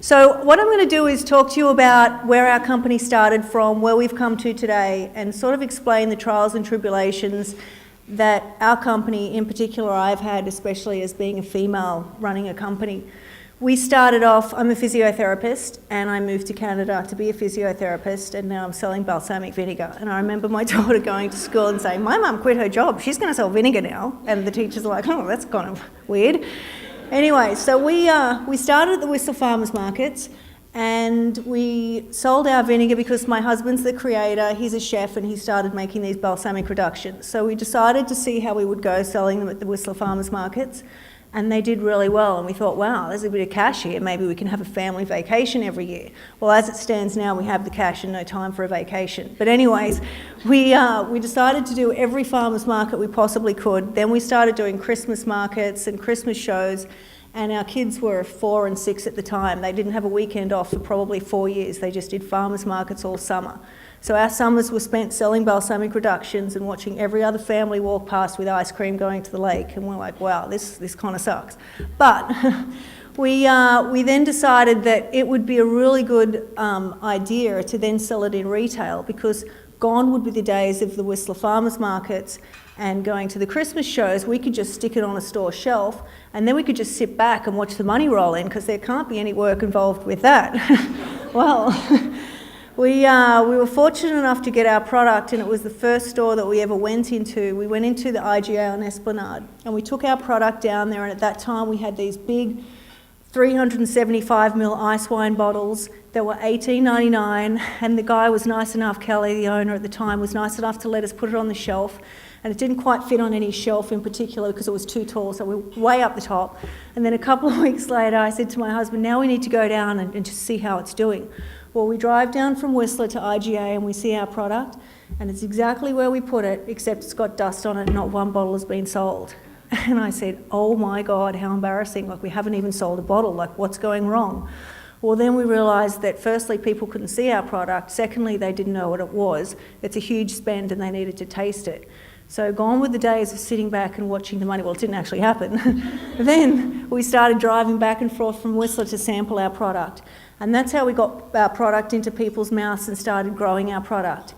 So what I'm going to do is talk to you about where our company started from, where we've come to today, and sort of explain the trials and tribulations that our company, in particular I've had, especially as being a female running a company. We started off, I'm a physiotherapist, and I moved to Canada to be a physiotherapist, and now I'm selling balsamic vinegar. And I remember my daughter going to school and saying, my mum quit her job, she's going to sell vinegar now. And the teachers are like, oh, that's kind of weird. Anyway, so we started at the Whistler Farmers Markets, and we sold our vinegar because my husband's the creator, he's a chef, and he started making these balsamic reductions. So we decided to see how we would go selling them at the Whistler Farmers Markets. And they did really well, and we thought, wow, there's a bit of cash here, maybe we can have a family vacation every year. Well, as it stands now, we have the cash and no time for a vacation. But anyways, we decided to do every farmer's market we possibly could. Then we started doing Christmas markets and Christmas shows, and our kids were 4 and 6 at the time. They didn't have a weekend off for probably 4 years. They just did farmers markets all summer. So our summers were spent selling balsamic reductions and watching every other family walk past with ice cream going to the lake, and we're like, wow, this kind of sucks. But we then decided that it would be a really good idea to then sell it in retail, because gone would be the days of the Whistler Farmers Markets and going to the Christmas shows. We could just stick it on a store shelf, and then we could just sit back and watch the money roll in, because there can't be any work involved with that. Well, we were fortunate enough to get our product, and it was the first store that we ever went into. We went into the IGA on Esplanade, and we took our product down there, and at that time we had these big 375ml ice wine bottles that were $18.99, and the guy was nice enough, Kelly, the owner at the time, was nice enough to let us put it on the shelf. And it didn't quite fit on any shelf in particular because it was too tall, so we were way up the top. And then a couple of weeks later, I said to my husband, now we need to go down and just see how it's doing. Well, we drive down from Whistler to IGA and we see our product, and it's exactly where we put it, except it's got dust on it and not one bottle has been sold. And I said, oh my God, how embarrassing, like we haven't even sold a bottle, like what's going wrong? Well, then we realised that firstly, people couldn't see our product, secondly, they didn't know what it was. It's a huge spend and they needed to taste it. So gone were the days of sitting back and watching the money. Well, it didn't actually happen. Then we started driving back and forth from Whistler to sample our product. And that's how we got our product into people's mouths and started growing our product.